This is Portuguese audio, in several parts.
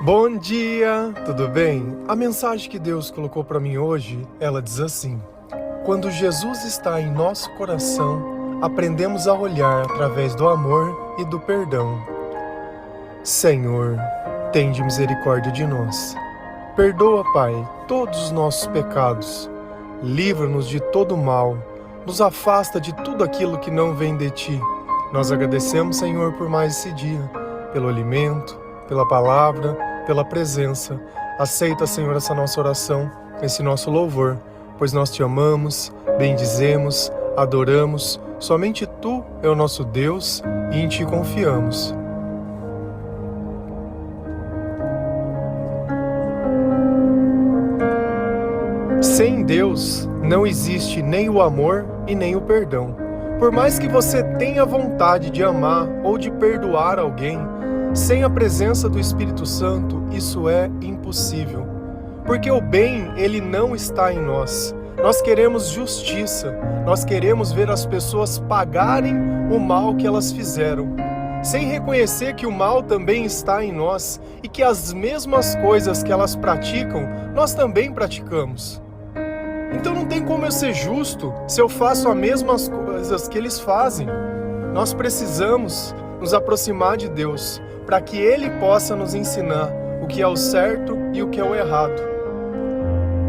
Bom dia, tudo bem? A mensagem que Deus colocou para mim hoje, ela diz assim: quando Jesus está em nosso coração, aprendemos a olhar através do amor e do perdão. Senhor, tende misericórdia de nós. Perdoa, Pai, todos os nossos pecados. Livra-nos de todo mal. Nos afasta de tudo aquilo que não vem de Ti. Nós agradecemos, Senhor, por mais esse dia, pelo alimento, pela palavra, pela presença. Aceita, Senhor, essa nossa oração, esse nosso louvor, pois nós Te amamos, bendizemos, adoramos. Somente Tu é o nosso Deus e em Ti confiamos. Sem Deus não existe nem o amor e nem o perdão. Por mais que você tenha vontade de amar ou de perdoar alguém, sem a presença do Espírito Santo, isso é impossível. Porque o bem, ele não está em nós. Nós queremos justiça. Nós queremos ver as pessoas pagarem o mal que elas fizeram, sem reconhecer que o mal também está em nós e que as mesmas coisas que elas praticam, nós também praticamos. Então não tem como eu ser justo se eu faço as mesmas coisas que eles fazem. Nós precisamos nos aproximar de Deus para que Ele possa nos ensinar o que é o certo e o que é o errado.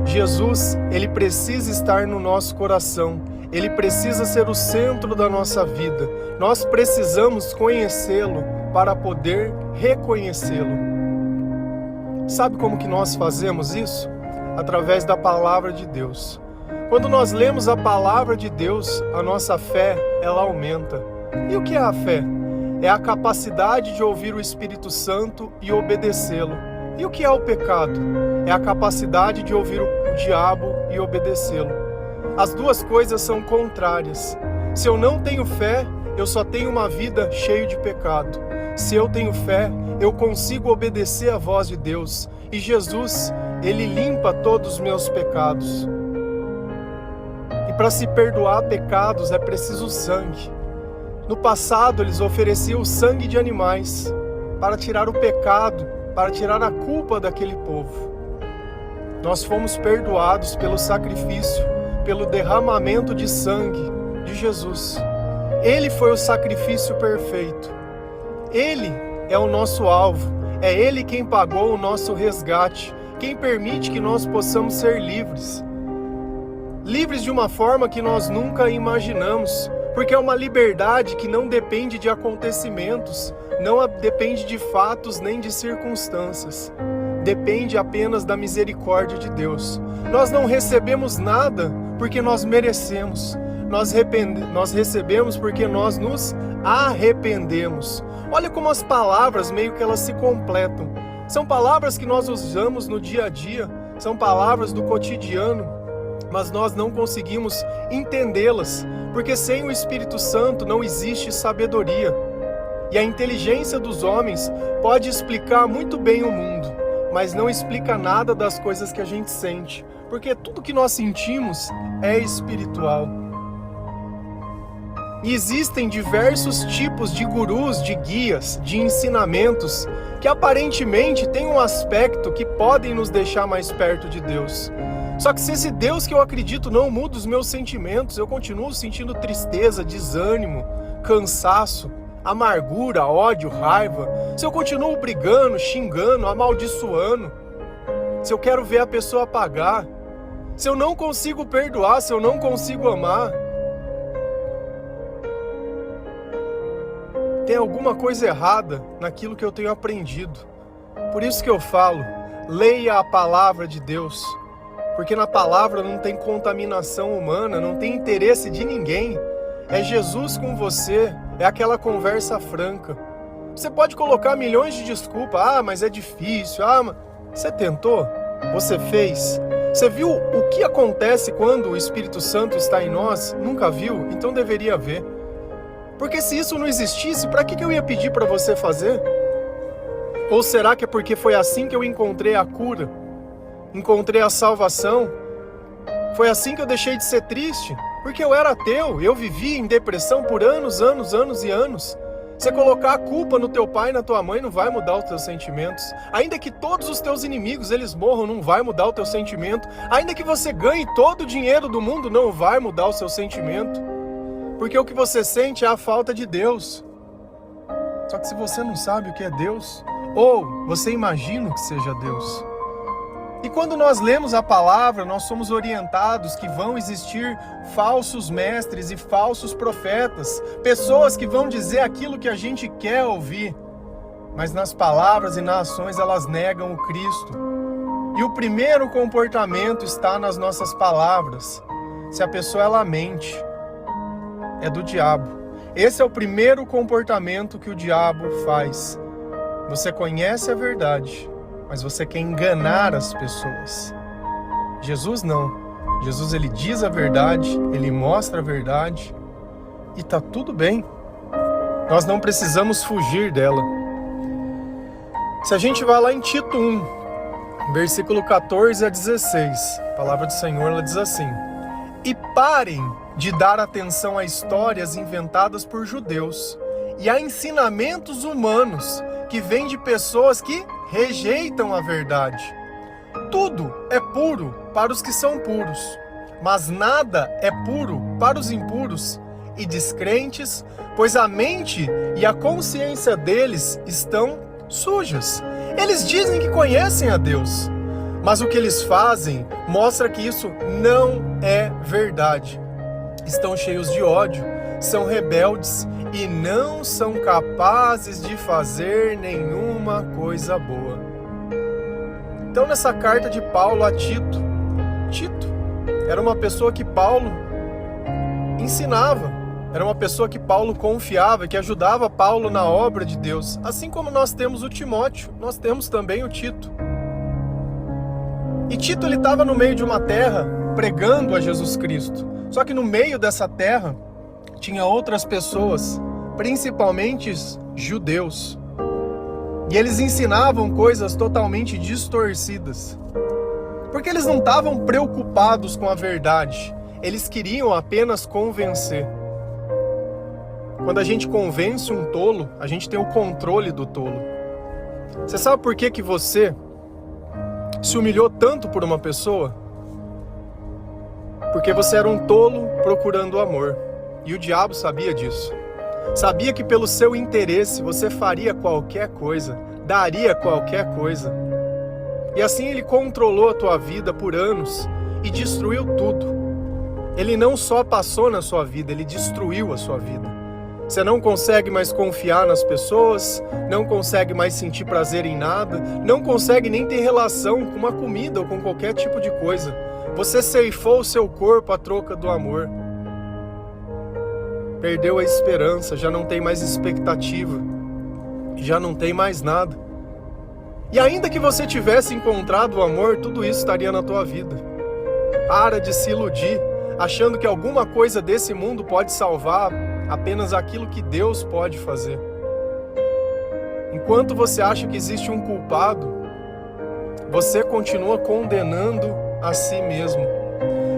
Jesus, Ele precisa estar no nosso coração. Ele precisa ser o centro da nossa vida. Nós precisamos conhecê-lo para poder reconhecê-lo. Sabe como que nós fazemos isso? Através da palavra de Deus. Quando nós lemos a palavra de Deus, a nossa fé, ela aumenta. E o que é a fé? É a capacidade de ouvir o Espírito Santo e obedecê-lo. E o que é o pecado? É a capacidade de ouvir o diabo e obedecê-lo. As duas coisas são contrárias. Se eu não tenho fé, eu só tenho uma vida cheia de pecado. Se eu tenho fé, eu consigo obedecer à voz de Deus. E Jesus, Ele limpa todos os meus pecados. E para se perdoar pecados é preciso sangue. No passado, eles ofereciam o sangue de animais para tirar o pecado, para tirar a culpa daquele povo. Nós fomos perdoados pelo sacrifício, pelo derramamento de sangue de Jesus. Ele foi o sacrifício perfeito. Ele é o nosso alvo. É Ele quem pagou o nosso resgate, quem permite que nós possamos ser livres. Livres de uma forma que nós nunca imaginamos, porque é uma liberdade que não depende de acontecimentos, não depende de fatos nem de circunstâncias. Depende apenas da misericórdia de Deus. Nós não recebemos nada porque nós merecemos. Nós recebemos porque nós nos arrependemos. Olha como as palavras meio que elas se completam. São palavras que nós usamos no dia a dia, são palavras do cotidiano, mas nós não conseguimos entendê-las, porque sem o Espírito Santo não existe sabedoria. E a inteligência dos homens pode explicar muito bem o mundo, mas não explica nada das coisas que a gente sente, porque tudo que nós sentimos é espiritual. E existem diversos tipos de gurus, de guias, de ensinamentos que aparentemente têm um aspecto que podem nos deixar mais perto de Deus. Só que se esse Deus que eu acredito não muda os meus sentimentos, eu continuo sentindo tristeza, desânimo, cansaço, amargura, ódio, raiva, se eu continuo brigando, xingando, amaldiçoando, se eu quero ver a pessoa pagar, se eu não consigo perdoar, se eu não consigo amar, tem alguma coisa errada naquilo que eu tenho aprendido. Por isso que eu falo, leia a palavra de Deus, porque na palavra não tem contaminação humana, não tem interesse de ninguém. É Jesus com você, é aquela conversa franca. Você pode colocar milhões de desculpas, mas é difícil, mas você tentou? Você fez? Você viu o que acontece quando o Espírito Santo está em nós? Nunca viu? Então deveria ver. Porque se isso não existisse, para que eu ia pedir para você fazer? Ou será que é porque foi assim que eu encontrei a cura? Encontrei a salvação? Foi assim que eu deixei de ser triste? Porque eu era ateu, eu vivi em depressão por anos e anos. Você colocar a culpa no teu pai e na tua mãe não vai mudar os teus sentimentos. Ainda que todos os teus inimigos eles morram, não vai mudar o teu sentimento. Ainda que você ganhe todo o dinheiro do mundo, não vai mudar o seu sentimento. Porque o que você sente é a falta de Deus. Só que se você não sabe o que é Deus, ou você imagina que seja Deus. E quando nós lemos a palavra, nós somos orientados que vão existir falsos mestres e falsos profetas, pessoas que vão dizer aquilo que a gente quer ouvir, mas nas palavras e nas ações elas negam o Cristo. E o primeiro comportamento está nas nossas palavras. Se a pessoa ela mente, é do diabo. Esse é o primeiro comportamento que o diabo faz. Você conhece a verdade, mas você quer enganar as pessoas. Jesus não. Jesus ele diz a verdade, ele mostra a verdade e tá tudo bem. Nós não precisamos fugir dela. Se a gente vai lá em Tito 1, versículo 14 a 16, a palavra do Senhor ela diz assim: E parem de dar atenção a histórias inventadas por judeus e a ensinamentos humanos que vêm de pessoas que rejeitam a verdade. Tudo é puro para os que são puros, mas nada é puro para os impuros e descrentes, pois a mente e a consciência deles estão sujas. Eles dizem que conhecem a Deus, mas o que eles fazem mostra que isso não é verdade. Estão cheios de ódio, são rebeldes e não são capazes de fazer nenhuma coisa boa. Então, nessa carta de Paulo a Tito era uma pessoa que Paulo ensinava, era uma pessoa que Paulo confiava, que ajudava Paulo na obra de Deus. Assim como nós temos o Timóteo, nós temos também o Tito. E Tito ele estava no meio de uma terra pregando a Jesus Cristo. Só que no meio dessa terra tinha outras pessoas, principalmente judeus. E eles ensinavam coisas totalmente distorcidas. Porque eles não estavam preocupados com a verdade. Eles queriam apenas convencer. Quando a gente convence um tolo, a gente tem o controle do tolo. Você sabe por que você se humilhou tanto por uma pessoa? Porque você era um tolo procurando amor. E o diabo sabia disso. Sabia que pelo seu interesse você faria qualquer coisa, daria qualquer coisa. E assim ele controlou a tua vida por anos e destruiu tudo. Ele não só passou na sua vida, ele destruiu a sua vida. Você não consegue mais confiar nas pessoas, não consegue mais sentir prazer em nada, não consegue nem ter relação com uma comida ou com qualquer tipo de coisa. Você ceifou o seu corpo à troca do amor. Perdeu a esperança, já não tem mais expectativa, já não tem mais nada. E ainda que você tivesse encontrado o amor, tudo isso estaria na tua vida. Para de se iludir, achando que alguma coisa desse mundo pode salvar apenas aquilo que Deus pode fazer. Enquanto você acha que existe um culpado, você continua condenando a si mesmo.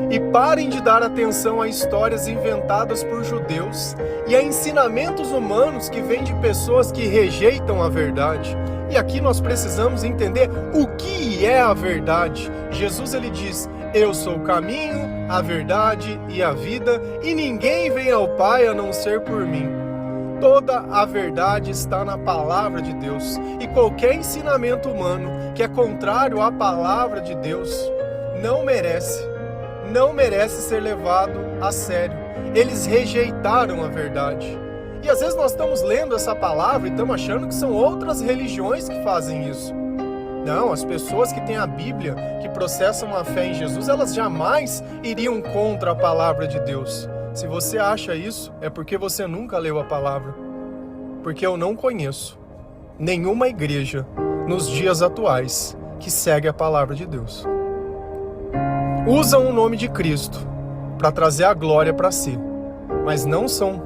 E parem de dar atenção a histórias inventadas por judeus e a ensinamentos humanos que vêm de pessoas que rejeitam a verdade. E aqui nós precisamos entender o que é a verdade. Jesus ele diz: eu sou o caminho, a verdade e a vida, e ninguém vem ao Pai a não ser por mim. Toda a verdade está na palavra de Deus, e qualquer ensinamento humano que é contrário à palavra de Deus não merece ser levado a sério. Eles rejeitaram a verdade. E às vezes nós estamos lendo essa palavra e estamos achando que são outras religiões que fazem isso. Não, as pessoas que têm a Bíblia, que processam a fé em Jesus, elas jamais iriam contra a palavra de Deus. Se você acha isso, é porque você nunca leu a palavra. Porque eu não conheço nenhuma igreja nos dias atuais que segue a palavra de Deus. Usam o nome de Cristo para trazer a glória para si, mas não são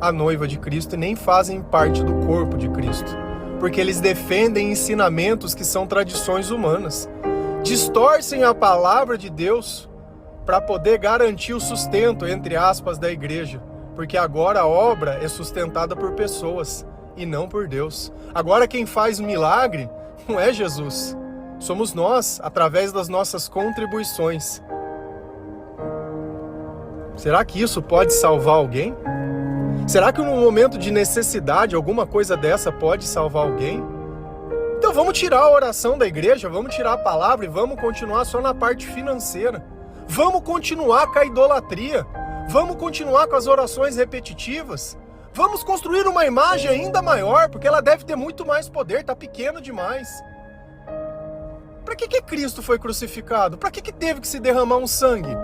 a noiva de Cristo e nem fazem parte do corpo de Cristo, porque eles defendem ensinamentos que são tradições humanas, distorcem a palavra de Deus para poder garantir o sustento, entre aspas, da igreja, Porque agora a obra é sustentada por pessoas e não por Deus. Agora quem faz o milagre não é Jesus. Somos nós, através das nossas contribuições. Será que isso pode salvar alguém? Será que num momento de necessidade alguma coisa dessa pode salvar alguém? Então vamos tirar a oração da igreja, vamos tirar a palavra e vamos continuar só na parte financeira. Vamos continuar com a idolatria. Vamos continuar com as orações repetitivas. Vamos construir uma imagem ainda maior, porque ela deve ter muito mais poder, está pequena demais. Para que Cristo foi crucificado? Para que teve que se derramar um sangue?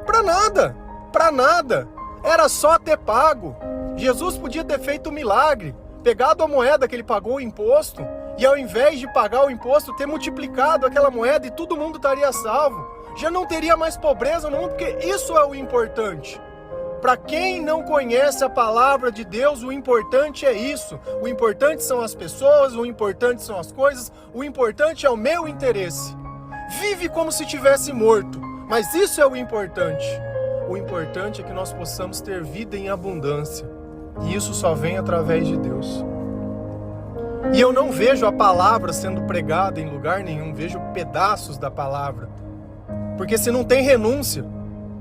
Para nada, para nada. Era só ter pago. Jesus podia ter feito um milagre, pegado a moeda que ele pagou o imposto, e ao invés de pagar o imposto, ter multiplicado aquela moeda e todo mundo estaria salvo. Já não teria mais pobreza no mundo, porque isso é o importante. Para quem não conhece a palavra de Deus, o importante é isso. O importante são as pessoas, o importante são as coisas, o importante é o meu interesse. Vive como se tivesse morto, mas isso é o importante. O importante é que nós possamos ter vida em abundância. E isso só vem através de Deus. E eu não vejo a palavra sendo pregada em lugar nenhum, vejo pedaços da palavra. Porque se não tem renúncia,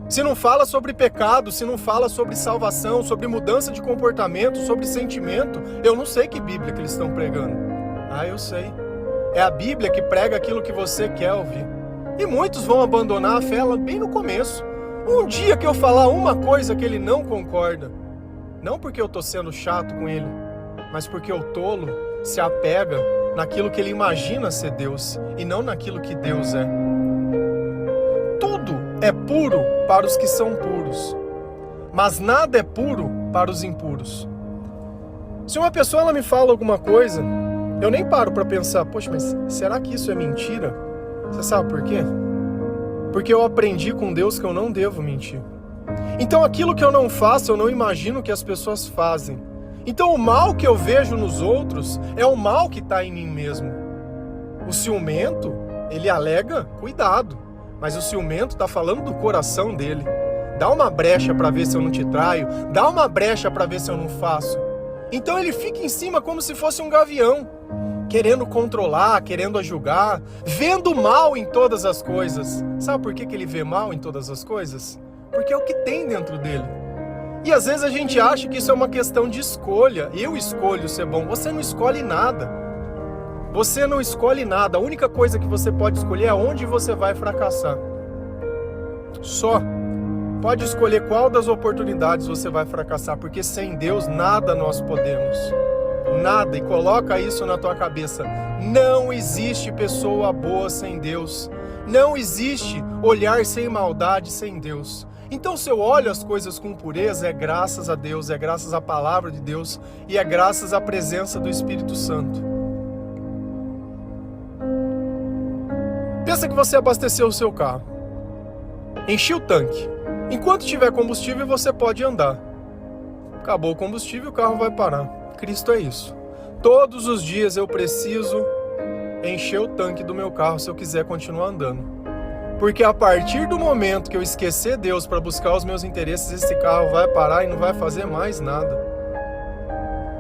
se não fala sobre pecado, se não fala sobre salvação, sobre mudança de comportamento, sobre sentimento, eu não sei que Bíblia que eles estão pregando. Ah, eu sei. É a Bíblia que prega aquilo que você quer ouvir. E muitos vão abandonar a fé bem no começo. Um dia que eu falar uma coisa que ele não concorda, não porque eu estou sendo chato com ele, mas porque o tolo se apega naquilo que ele imagina ser Deus e não naquilo que Deus é. Tudo é puro para os que são puros, mas nada é puro para os impuros. Se uma pessoa ela me fala alguma coisa, eu nem paro para pensar, poxa, mas será que isso é mentira? Você sabe por quê? Porque eu aprendi com Deus que eu não devo mentir. Então aquilo que eu não faço, eu não imagino que as pessoas fazem. Então o mal que eu vejo nos outros é o mal que está em mim mesmo. O ciumento, ele alega cuidado, mas o ciumento está falando do coração dele. Dá uma brecha para ver se eu não te traio, dá uma brecha para ver se eu não faço. Então ele fica em cima como se fosse um gavião, querendo controlar, querendo julgar, vendo mal em todas as coisas. Sabe por que ele vê mal em todas as coisas? Porque é o que tem dentro dele. E às vezes a gente acha que isso é uma questão de escolha. Eu escolho ser bom. Você não escolhe nada. Você não escolhe nada. A única coisa que você pode escolher é onde você vai fracassar. Só. Pode escolher qual das oportunidades você vai fracassar, porque sem Deus nada nós podemos. Nada. E coloca isso na tua cabeça. Não existe pessoa boa sem Deus. Não existe olhar sem maldade sem Deus. Então se eu olho as coisas com pureza, é graças a Deus, é graças à palavra de Deus e é graças à presença do Espírito Santo. Pensa que você abasteceu o seu carro, encheu o tanque. Enquanto tiver combustível, você pode andar. Acabou o combustível, o carro vai parar. Cristo é isso. Todos os dias eu preciso encher o tanque do meu carro se eu quiser continuar andando. Porque a partir do momento que eu esquecer Deus para buscar os meus interesses, esse carro vai parar e não vai fazer mais nada.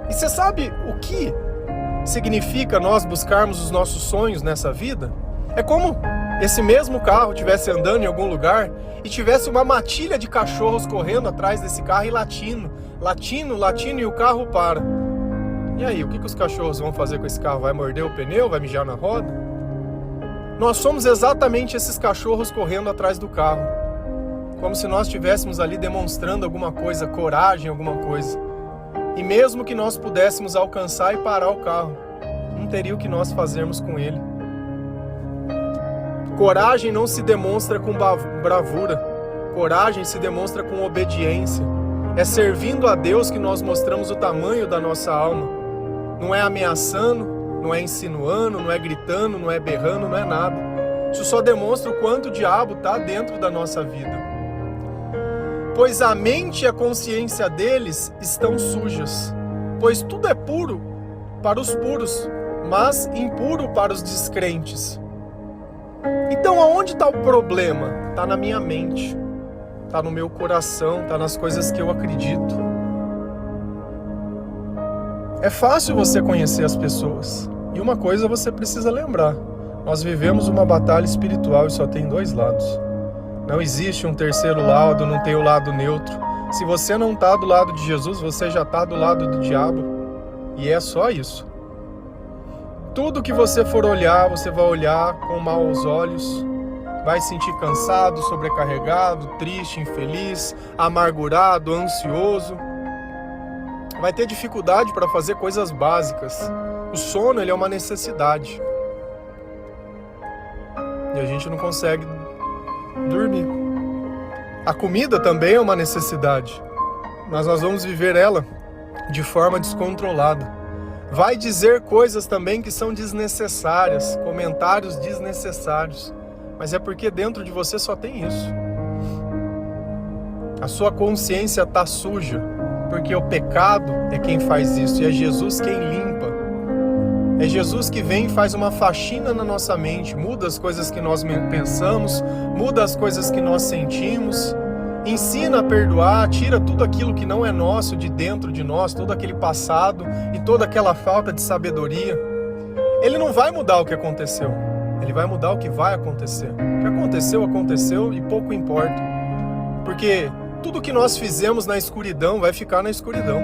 E você sabe o que significa nós buscarmos os nossos sonhos nessa vida? É como esse mesmo carro estivesse andando em algum lugar e tivesse uma matilha de cachorros correndo atrás desse carro e latindo, e o carro para. E aí, o que os cachorros vão fazer com esse carro? Vai morder o pneu? Vai mijar na roda? Nós somos exatamente esses cachorros correndo atrás do carro. Como se nós estivéssemos ali demonstrando alguma coisa, coragem, alguma coisa. E mesmo que nós pudéssemos alcançar e parar o carro, não teria o que nós fazermos com ele. Coragem não se demonstra com bravura. Coragem se demonstra com obediência. É servindo a Deus que nós mostramos o tamanho da nossa alma. Não é ameaçando, não é insinuando, não é gritando, não é berrando, não é nada. Isso só demonstra o quanto o diabo está dentro da nossa vida. Pois a mente e a consciência deles estão sujas. Pois tudo é puro para os puros, mas impuro para os descrentes. Então aonde está o problema? Está na minha mente, está no meu coração, está nas coisas que eu acredito. É fácil você conhecer as pessoas. E uma coisa você precisa lembrar: nós vivemos uma batalha espiritual e só tem dois lados. Não existe um terceiro lado, não tem o lado neutro. Se você não está do lado de Jesus, você já está do lado do diabo. E é só isso. Tudo que você for olhar, você vai olhar com maus olhos, vai se sentir cansado, sobrecarregado, triste, infeliz, amargurado, ansioso. Vai ter dificuldade para fazer coisas básicas. O sono, ele é uma necessidade. E a gente não consegue dormir. A comida também é uma necessidade, mas nós vamos viver ela de forma descontrolada. Vai dizer coisas também que são desnecessárias, comentários desnecessários, mas é porque dentro de você só tem isso. A sua consciência está suja, porque o pecado é quem faz isso, e é Jesus quem limpa. É Jesus que vem e faz uma faxina na nossa mente, muda as coisas que nós pensamos, muda as coisas que nós sentimos, ensina a perdoar, tira tudo aquilo que não é nosso de dentro de nós, todo aquele passado e toda aquela falta de sabedoria. Ele não vai mudar o que aconteceu, ele vai mudar o que vai acontecer. O que aconteceu, aconteceu e pouco importa. Porque tudo que nós fizemos na escuridão vai ficar na escuridão.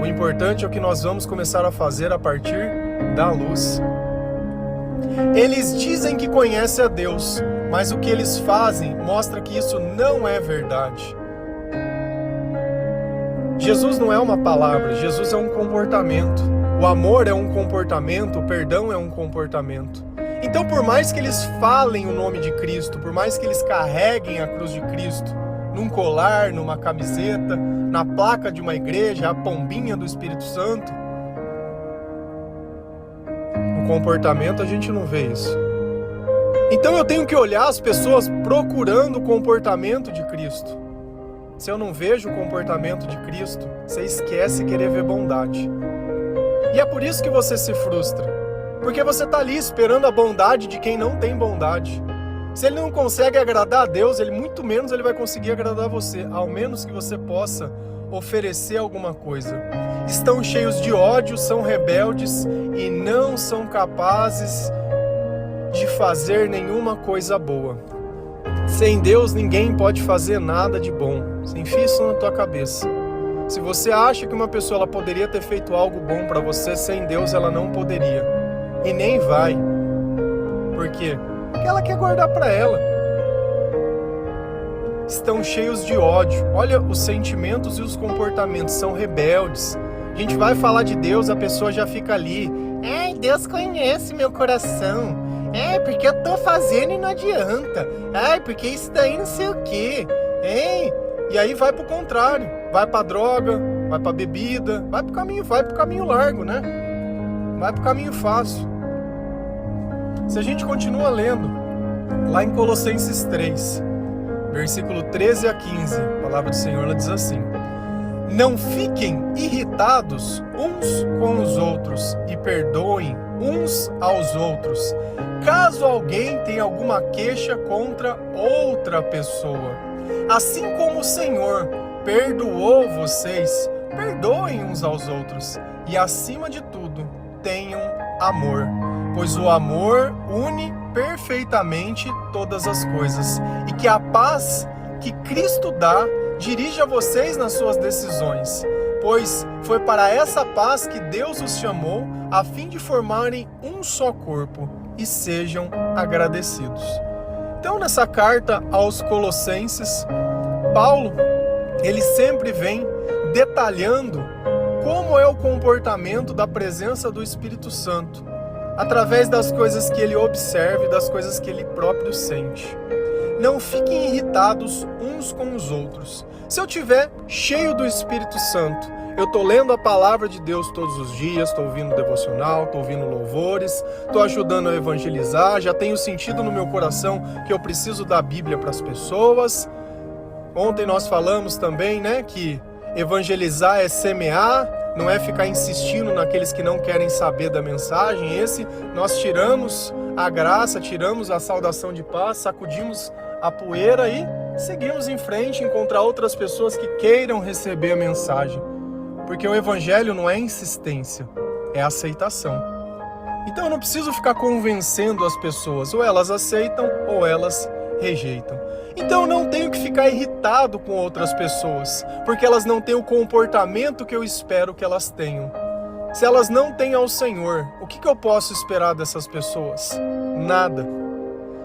O importante é o que nós vamos começar a fazer a partir da luz. Eles dizem que conhecem a Deus, mas o que eles fazem mostra que isso não é verdade. Jesus não é uma palavra, Jesus é um comportamento. O amor é um comportamento, o perdão é um comportamento. Então, por mais que eles falem o nome de Cristo, por mais que eles carreguem a cruz de Cristo, num colar, numa camiseta, na placa de uma igreja, a pombinha do Espírito Santo, no comportamento a gente não vê isso. Então eu tenho que olhar as pessoas procurando o comportamento de Cristo. Se eu não vejo o comportamento de Cristo, você esquece querer ver bondade. E é por isso que você se frustra, porque você está ali esperando a bondade de quem não tem bondade. Se ele não consegue agradar a Deus, ele muito menos ele vai conseguir agradar você, ao menos que você possa oferecer alguma coisa. Estão cheios de ódio, são rebeldes e não são capazes de fazer nenhuma coisa boa. Sem Deus ninguém pode fazer nada de bom. Você enfia isso na tua cabeça. Se você acha que uma pessoa ela poderia ter feito algo bom para você, sem Deus ela não poderia. E nem vai. Por quê? Porque ela quer guardar para ela. Estão cheios de ódio. Olha, os sentimentos e os comportamentos são rebeldes. A gente vai falar de Deus, a pessoa já fica ali. Ai, Deus conhece meu coração. É, porque eu tô fazendo e não adianta. Ai, porque isso daí não sei o quê. Hein? E aí vai pro contrário. Vai pra droga, vai pra bebida, vai pro caminho largo, né? Vai pro caminho fácil. Se a gente continua lendo, lá em Colossenses 3, versículo 13 a 15, a palavra do Senhor ela diz assim: não fiquem irritados uns com os outros e perdoem uns aos outros, caso alguém tenha alguma queixa contra outra pessoa. Assim como o Senhor perdoou vocês, perdoem uns aos outros. E acima de tudo, tenham amor, pois o amor une perfeitamente todas as coisas. E que a paz que Cristo dá dirija vocês nas suas decisões, pois foi para essa paz que Deus os chamou, a fim de formarem um só corpo, e sejam agradecidos. Então, nessa carta aos Colossenses, Paulo, ele sempre vem detalhando como é o comportamento da presença do Espírito Santo, através das coisas que ele observa e das coisas que ele próprio sente. Não fiquem irritados uns com os outros. Se eu estiver cheio do Espírito Santo, eu estou lendo a palavra de Deus todos os dias, estou ouvindo devocional, estou ouvindo louvores, estou ajudando a evangelizar, já tenho sentido no meu coração que eu preciso da Bíblia para as pessoas. Ontem nós falamos também, né, que evangelizar é semear, não é ficar insistindo naqueles que não querem saber da mensagem. Esse nós tiramos a graça, tiramos a saudação de paz, sacudimos a poeira e seguimos em frente, encontrar outras pessoas que queiram receber a mensagem. Porque o evangelho não é insistência, é aceitação. Então eu não preciso ficar convencendo as pessoas, ou elas aceitam ou elas rejeitam. Então eu não tenho que ficar irritado com outras pessoas, porque elas não têm o comportamento que eu espero que elas tenham. Se elas não têm ao Senhor, o que eu posso esperar dessas pessoas? Nada.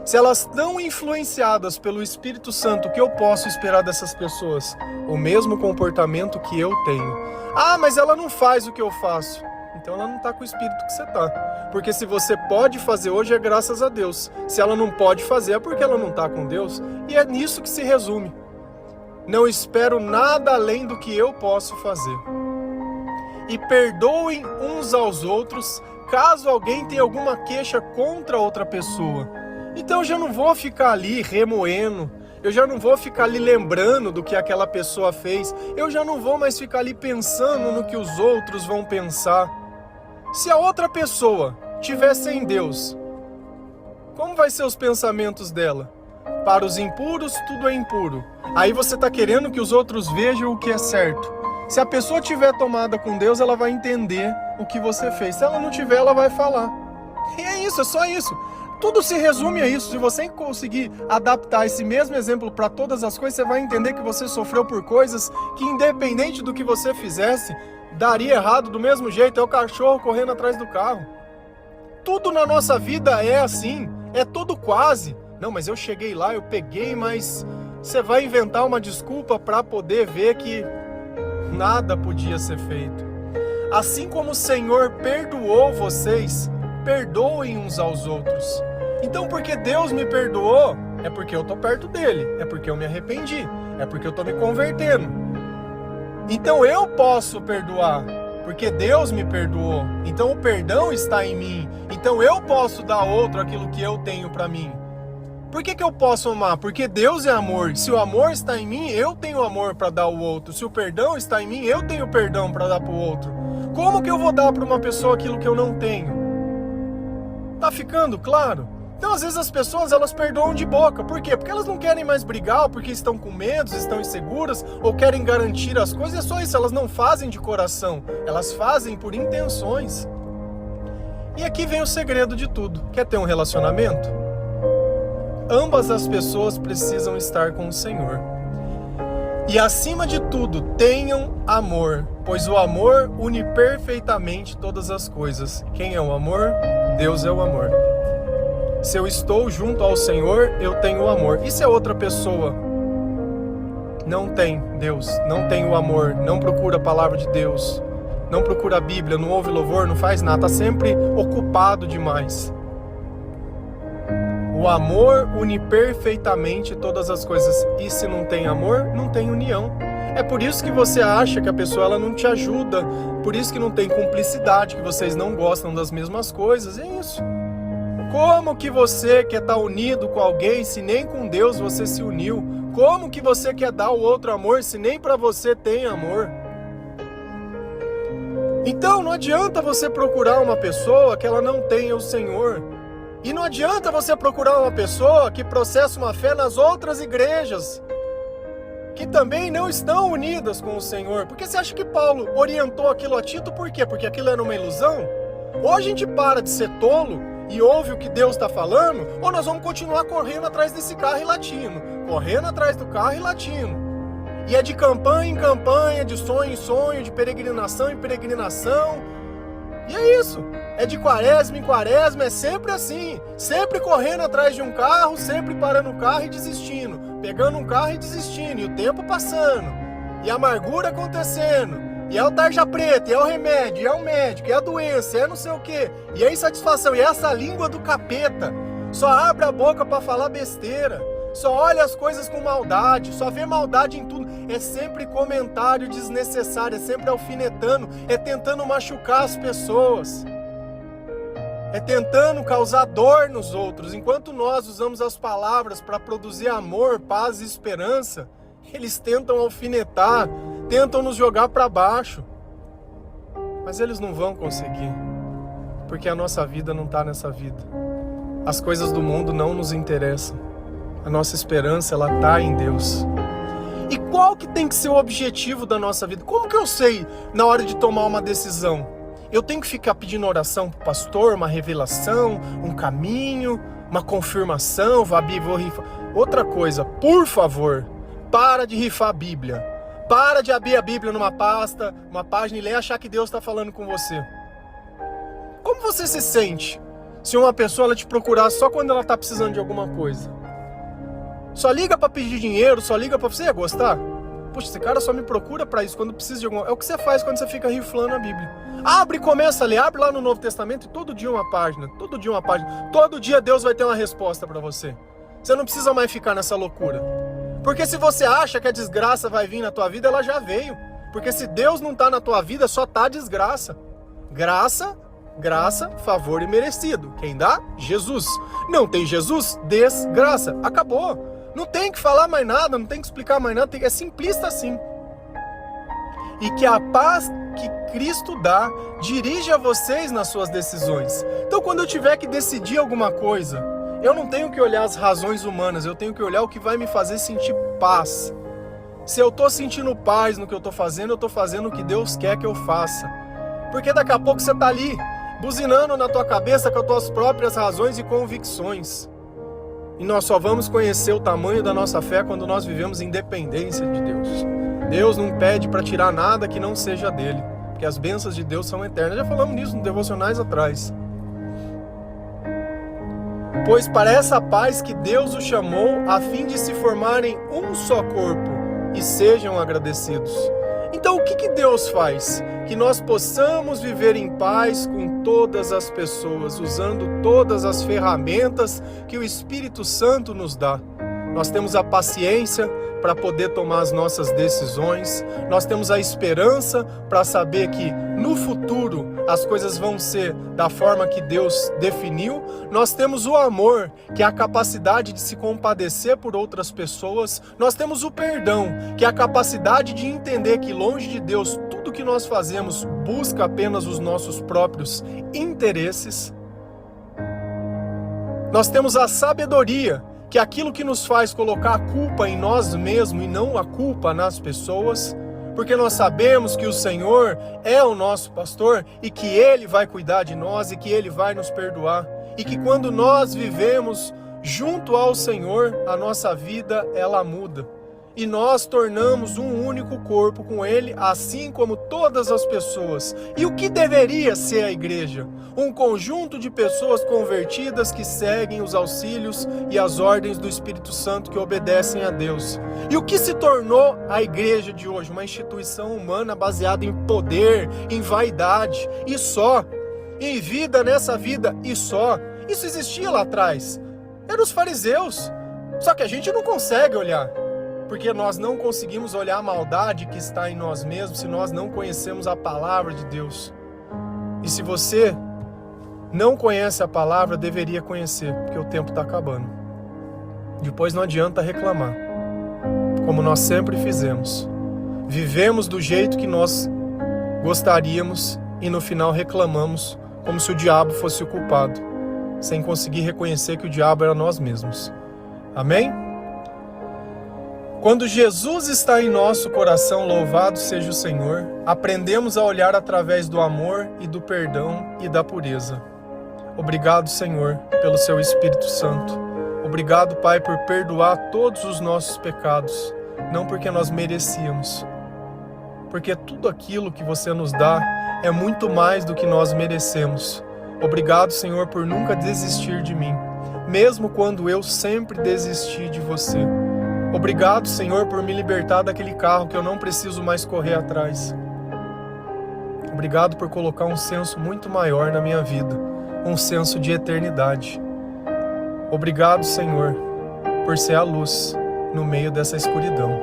Se elas estão influenciadas pelo Espírito Santo, o que eu posso esperar dessas pessoas? O mesmo comportamento que eu tenho. Ah, mas ela não faz o que eu faço. Então ela não está com o Espírito que você está. Porque se você pode fazer hoje é graças a Deus. Se ela não pode fazer é porque ela não está com Deus. E é nisso que se resume. Não espero nada além do que eu posso fazer. E perdoem uns aos outros, caso alguém tenha alguma queixa contra outra pessoa. Então eu já não vou ficar ali remoendo, eu já não vou ficar ali lembrando do que aquela pessoa fez, eu já não vou mais ficar ali pensando no que os outros vão pensar. Se a outra pessoa estiver sem Deus, como vai ser os pensamentos dela? Para os impuros, tudo é impuro. Aí você está querendo que os outros vejam o que é certo. Se a pessoa estiver tomada com Deus, ela vai entender o que você fez. Se ela não tiver, ela vai falar. E é isso, é só isso. Tudo se resume a isso. Se você conseguir adaptar esse mesmo exemplo para todas as coisas, você vai entender que você sofreu por coisas que, independente do que você fizesse, daria errado do mesmo jeito. É o cachorro correndo atrás do carro. Tudo na nossa vida é assim. É tudo quase. Não, mas eu cheguei lá, eu peguei, mas você vai inventar uma desculpa para poder ver que nada podia ser feito. Assim como o Senhor perdoou vocês, perdoem uns aos outros. Então, porque Deus me perdoou, é porque eu estou perto dele, é porque eu me arrependi, é porque eu estou me convertendo. Então eu posso perdoar, porque Deus me perdoou. Então o perdão está em mim. Então eu posso dar ao outro aquilo que eu tenho para mim. Por que eu posso amar? Porque Deus é amor. Se o amor está em mim, eu tenho amor para dar ao outro. Se o perdão está em mim, eu tenho perdão para dar para o outro. Como que eu vou dar para uma pessoa aquilo que eu não tenho? Tá ficando claro? Então, às vezes as pessoas, elas perdoam de boca. Por quê? Porque elas não querem mais brigar, ou porque estão com medo, estão inseguras, ou querem garantir as coisas. É só isso, elas não fazem de coração. Elas fazem por intenções. E aqui vem o segredo de tudo. Quer ter um relacionamento? Ambas as pessoas precisam estar com o Senhor. E acima de tudo, tenham amor, pois o amor une perfeitamente todas as coisas. Quem é o amor? Deus é o amor. Se eu estou junto ao Senhor, eu tenho o amor. E se a outra pessoa não tem Deus, não tem o amor, não procura a palavra de Deus, não procura a Bíblia, não ouve louvor, não faz nada, está sempre ocupado demais. O amor une perfeitamente todas as coisas. E se não tem amor, não tem união. É por isso que você acha que a pessoa ela não te ajuda. Por isso que não tem cumplicidade, que vocês não gostam das mesmas coisas. É isso. Como que você quer estar unido com alguém se nem com Deus você se uniu? Como que você quer dar o outro amor se nem para você tem amor? Então não adianta você procurar uma pessoa que ela não tenha o Senhor. E não adianta você procurar uma pessoa que processa uma fé nas outras igrejas, que também não estão unidas com o Senhor. Porque você acha que Paulo orientou aquilo a Tito por quê? Porque aquilo era uma ilusão? Ou a gente para de ser tolo e ouve o que Deus está falando, ou nós vamos continuar correndo atrás desse carro e latindo. Correndo atrás do carro e latindo. E é de campanha em campanha, de sonho em sonho, de peregrinação em peregrinação. E é isso. É de quaresma em quaresma, é sempre assim. Sempre correndo atrás de um carro, sempre parando o carro e desistindo. Pegando um carro e desistindo. E o tempo passando. E a amargura acontecendo. E é o tarja preta, e é o remédio, e é o médico, e é a doença, e é não sei o quê. E é a insatisfação, e é essa língua do capeta. Só abre a boca para falar besteira. Só olha as coisas com maldade, só vê maldade em tudo. É sempre comentário desnecessário, é sempre alfinetando, é tentando machucar as pessoas. É tentando causar dor nos outros. Enquanto nós usamos as palavras para produzir amor, paz e esperança, eles tentam alfinetar, tentam nos jogar para baixo. Mas eles não vão conseguir, porque a nossa vida não está nessa vida. As coisas do mundo não nos interessam. A nossa esperança, ela está em Deus. E qual que tem que ser o objetivo da nossa vida? Como que eu sei na hora de tomar uma decisão? Eu tenho que ficar pedindo oração pro pastor, uma revelação, um caminho, uma confirmação, vou rifar. Outra coisa, por favor, para de rifar a Bíblia. Para de abrir a Bíblia numa pasta, uma página e ler e achar que Deus está falando com você. Como você se sente se uma pessoa ela te procurar só quando ela está precisando de alguma coisa? Só liga para pedir dinheiro, só liga para você ia gostar? Poxa, esse cara só me procura para isso quando precisa de alguma... É o que você faz quando você fica riflando a Bíblia. Abre e começa a ler, abre lá no Novo Testamento e todo dia uma página, todo dia uma página. Todo dia Deus vai ter uma resposta para você. Você não precisa mais ficar nessa loucura. Porque se você acha que a desgraça vai vir na tua vida, ela já veio. Porque se Deus não está na tua vida, só está desgraça. Graça, favor e merecido. Quem dá? Jesus. Não tem Jesus? Desgraça. Acabou. Não tem que falar mais nada, não tem que explicar mais nada. É simplista assim. E que a paz que Cristo dá dirija vocês nas suas decisões. Então quando eu tiver que decidir alguma coisa, eu não tenho que olhar as razões humanas, eu tenho que olhar o que vai me fazer sentir paz. Se eu estou sentindo paz no que eu estou fazendo, eu estou fazendo o que Deus quer que eu faça. Porque daqui a pouco você está ali, buzinando na tua cabeça com as tuas próprias razões e convicções. E nós só vamos conhecer o tamanho da nossa fé quando nós vivemos em dependência de Deus. Deus não pede para tirar nada que não seja dele, porque as bênçãos de Deus são eternas. Já falamos nisso nos devocionais atrás. Pois para essa paz que Deus os chamou, a fim de se formarem um só corpo, e sejam agradecidos. Então o que Deus faz? Que nós possamos viver em paz com todas as pessoas, usando todas as ferramentas que o Espírito Santo nos dá. Nós temos a paciência para poder tomar as nossas decisões, nós temos a esperança para saber que no futuro as coisas vão ser da forma que Deus definiu, nós temos o amor, que é a capacidade de se compadecer por outras pessoas, nós temos o perdão, que é a capacidade de entender que longe de Deus tudo que nós fazemos busca apenas os nossos próprios interesses. Nós temos a sabedoria, que é aquilo que nos faz colocar a culpa em nós mesmos e não a culpa nas pessoas, porque nós sabemos que o Senhor é o nosso pastor e que Ele vai cuidar de nós e que Ele vai nos perdoar. E que quando nós vivemos junto ao Senhor, a nossa vida ela muda. E nós tornamos um único corpo com Ele, assim como todas as pessoas. E o que deveria ser a igreja? Um conjunto de pessoas convertidas que seguem os auxílios e as ordens do Espírito Santo, que obedecem a Deus. E o que se tornou a igreja de hoje? Uma instituição humana baseada em poder, em vaidade e só. Em vida nessa vida e só. Isso existia lá atrás. Eram os fariseus. Só que a gente não consegue olhar. Porque nós não conseguimos olhar a maldade que está em nós mesmos se nós não conhecemos a palavra de Deus. E se você não conhece a palavra, deveria conhecer, porque o tempo está acabando. Depois não adianta reclamar, como nós sempre fizemos. Vivemos do jeito que nós gostaríamos e no final reclamamos como se o diabo fosse o culpado, sem conseguir reconhecer que o diabo era nós mesmos. Amém? Quando Jesus está em nosso coração, louvado seja o Senhor, aprendemos a olhar através do amor e do perdão e da pureza. Obrigado, Senhor, pelo seu Espírito Santo. Obrigado, Pai, por perdoar todos os nossos pecados, não porque nós merecíamos, porque tudo aquilo que você nos dá é muito mais do que nós merecemos. Obrigado, Senhor, por nunca desistir de mim, mesmo quando eu sempre desisti de você. Obrigado, Senhor, por me libertar daquele carro que eu não preciso mais correr atrás. Obrigado por colocar um senso muito maior na minha vida, um senso de eternidade. Obrigado, Senhor, por ser a luz no meio dessa escuridão.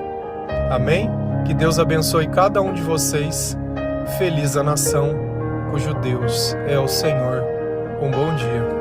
Amém? Que Deus abençoe cada um de vocês. Feliz a nação cujo Deus é o Senhor. Um bom dia.